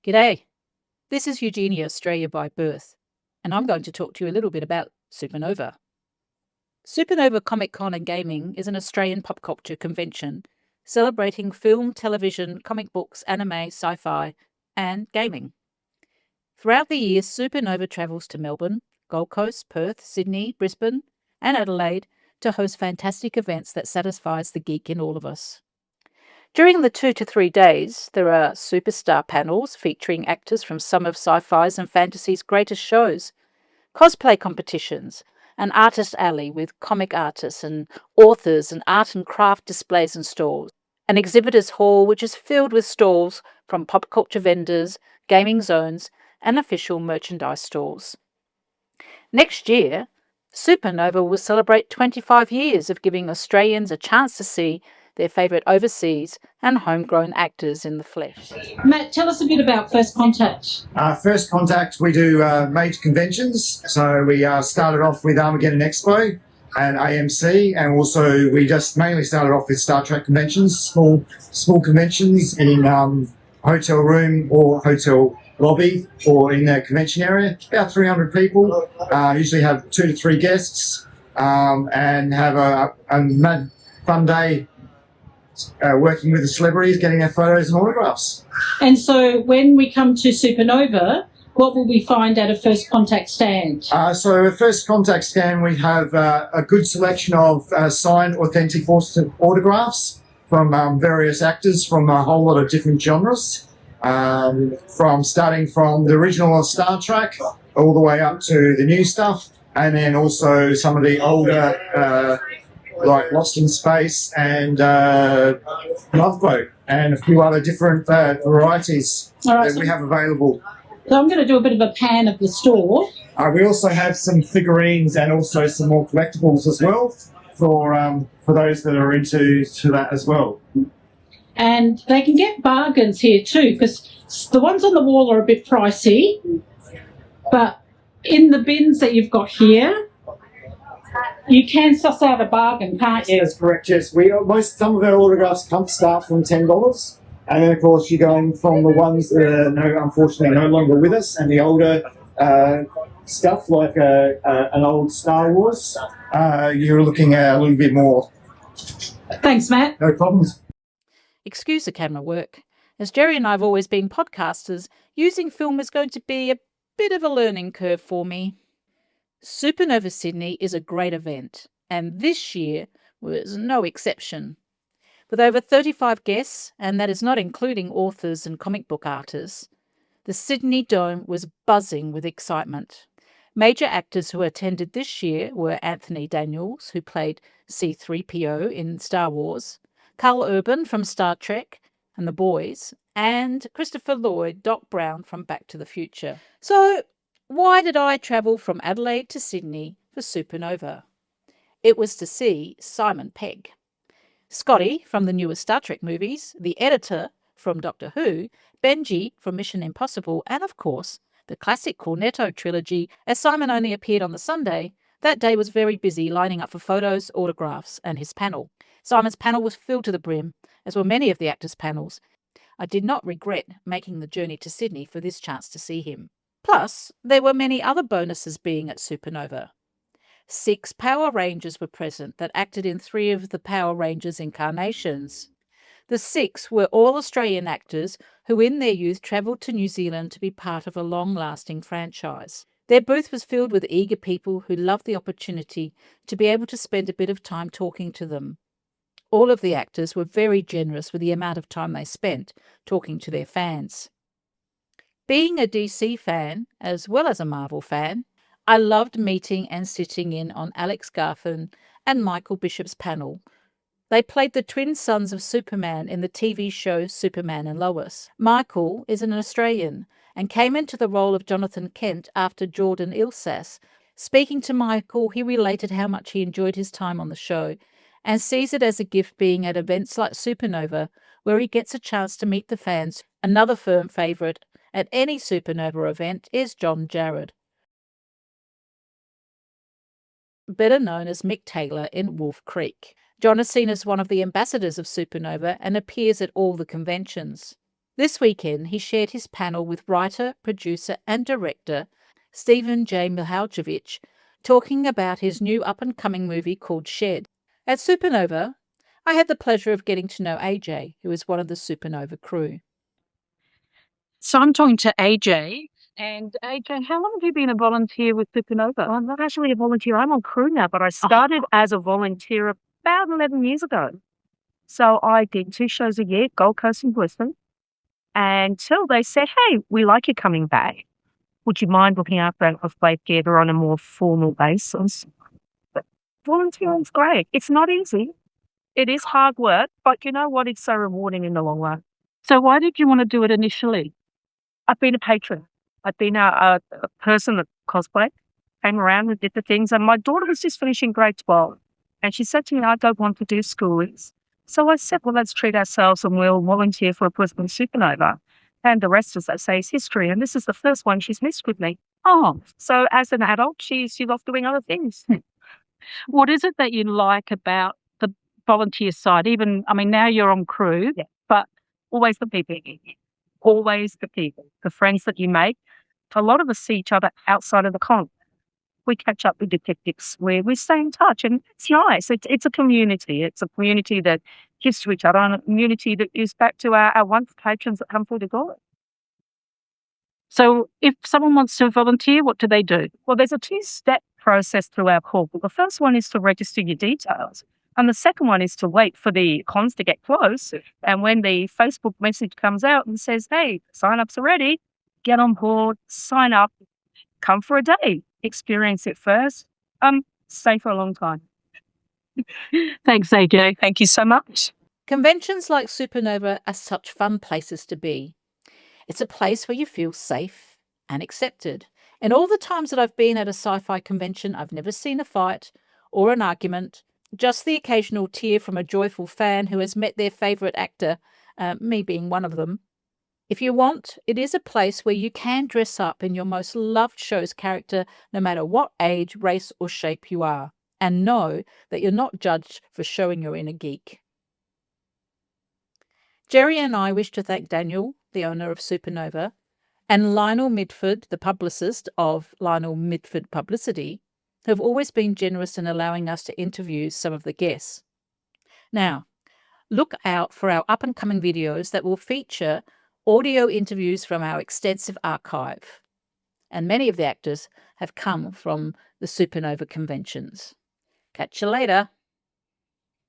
G'day, this is Eugenia Australia by birth, and I'm going to talk to you a little bit about Supanova. Supanova Comic Con and Gaming is an Australian pop culture convention celebrating film, television, comic books, anime, sci-fi, and gaming. Throughout the year, Supanova travels to Melbourne, Gold Coast, Perth, Sydney, Brisbane, and Adelaide to host fantastic events that satisfies the geek in all of us. During the 2 to 3 days, there are superstar panels featuring actors from some of sci-fi's and fantasy's greatest shows, cosplay competitions, an artist alley with comic artists and authors and art and craft displays and stalls, an exhibitors hall which is filled with stalls from pop culture vendors, gaming zones, and official merchandise stalls. Next year, Supanova will celebrate 25 years of giving Australians a chance to see their favourite overseas and homegrown actors in the flesh. Matt, tell us a bit about First Contact. First Contact, we do major conventions. So we started off with Armageddon Expo and AMC, and also we just mainly started off with Star Trek conventions, small conventions in hotel room or hotel lobby or in the convention area. About 300 people, usually have 2 to 3 guests, and have a mad fun day working with the celebrities, getting their photos and autographs. And so when we come to Supanova, what will we find at a First Contact stand? So at First Contact stand, we have a good selection of signed authentic autographs from various actors from a whole lot of different genres, starting from the original Star Trek all the way up to the new stuff, and then also some of the older like Lost in Space and Love Boat, and a few other different varieties that we have available. So I'm going to do a bit of a pan of the store. We also have some figurines and also some more collectibles as well for those that are into that as well. And they can get bargains here too, because the ones on the wall are a bit pricey, but in the bins that you've got here, you can suss out a bargain, can't you? That's correct, yes. Some of our autographs start from $10, and then of course you're going from the ones that are unfortunately no longer with us, and the older stuff like an old Star Wars, you're looking at a little bit more. Thanks, Matt. No problems. Excuse the camera work. As Jerry and I have always been podcasters, using film is going to be a bit of a learning curve for me. Supanova Sydney is a great event, and this year was no exception. With over 35 guests, and that is not including authors and comic book artists, the Sydney Dome was buzzing with excitement. Major actors who attended this year were Anthony Daniels, who played C-3PO in Star Wars, Carl Urban from Star Trek and The Boys, and Christopher Lloyd, Doc Brown from Back to the Future. So, why did I travel from Adelaide to Sydney for Supanova? It was to see Simon Pegg. Scotty from the newest Star Trek movies, the editor from Doctor Who, Benji from Mission Impossible, and of course, the classic Cornetto trilogy. As Simon only appeared on the Sunday, that day was very busy lining up for photos, autographs, and his panel. Simon's panel was filled to the brim, as were many of the actors' panels. I did not regret making the journey to Sydney for this chance to see him. Plus, there were many other bonuses being at Supanova. 6 Power Rangers were present that acted in 3 of the Power Rangers incarnations. The 6 were all Australian actors who in their youth travelled to New Zealand to be part of a long-lasting franchise. Their booth was filled with eager people who loved the opportunity to be able to spend a bit of time talking to them. All of the actors were very generous with the amount of time they spent talking to their fans. Being a DC fan, as well as a Marvel fan, I loved meeting and sitting in on Alex Garfin and Michael Bishop's panel. They played the twin sons of Superman in the TV show Superman and Lois. Michael is an Australian and came into the role of Jonathan Kent after Jordan Ilsas. Speaking to Michael, he related how much he enjoyed his time on the show and sees it as a gift being at events like Supanova, where he gets a chance to meet the fans. Another firm favourite at any Supanova event is John Jarrett, better known as Mick Taylor in Wolf Creek. John is seen as one of the ambassadors of Supanova and appears at all the conventions. This weekend, he shared his panel with writer, producer, and director Stephen J. Mihaljevic, talking about his new up-and-coming movie called Shed. At Supanova, I had the pleasure of getting to know AJ, who is one of the Supanova crew. So I'm talking to AJ. And AJ, how long have you been a volunteer with Supanova? Well, I'm not actually a volunteer. I'm on crew now, but I started as a volunteer about 11 years ago. So I did 2 shows a year, Gold Coast and Brisbane, until they said, hey, we like you coming back. Would you mind looking after a faith theatre on a more formal basis? But volunteering's great. It's not easy. It is hard work, but you know what? It's so rewarding in the long run. So why did you want to do it initially? I've been a patron. I've been a person that cosplay, came around with different things. And my daughter was just finishing grade 12. And she said to me, I don't want to do schoolies. So I said, well, let's treat ourselves and we'll volunteer for a Brisbane Supanova. And the rest, as they say, is history. And this is the first one she's missed with me. Oh, so as an adult, she's off doing other things. What is it that you like about the volunteer side? Even, I mean, now you're on crew, but Always the people. Always the people. The friends that you make. A lot of us see each other outside of the con. We catch up with detectives where we stay in touch, and it's nice. It's a community. It's a community that gives to each other, and a community that gives back to our wonderful patrons that come through the door. so if someone wants to volunteer, what do they do? Well, there's a 2-step process through our call. The first one is to register your details, and the second one is to wait for the cons to get close. And when the Facebook message comes out and says, hey, sign-ups are ready, get on board, sign up, come for a day, experience it first, stay for a long time. Thanks, AJ. Thank you so much. Conventions like Supanova are such fun places to be. It's a place where you feel safe and accepted. And all the times that I've been at a sci-fi convention, I've never seen a fight or an argument, just the occasional tear from a joyful fan who has met their favourite actor, me being one of them. If you want, it is a place where you can dress up in your most loved show's character, no matter what age, race or shape you are, and know that you're not judged for showing your inner geek. Jerry and I wish to thank Daniel, the owner of Supanova, and Lionel Midford, the publicist of Lionel Midford Publicity, who have always been generous in allowing us to interview some of the guests. Now, look out for our up-and-coming videos that will feature audio interviews from our extensive archive. And many of the actors have come from the Supanova conventions. Catch you later.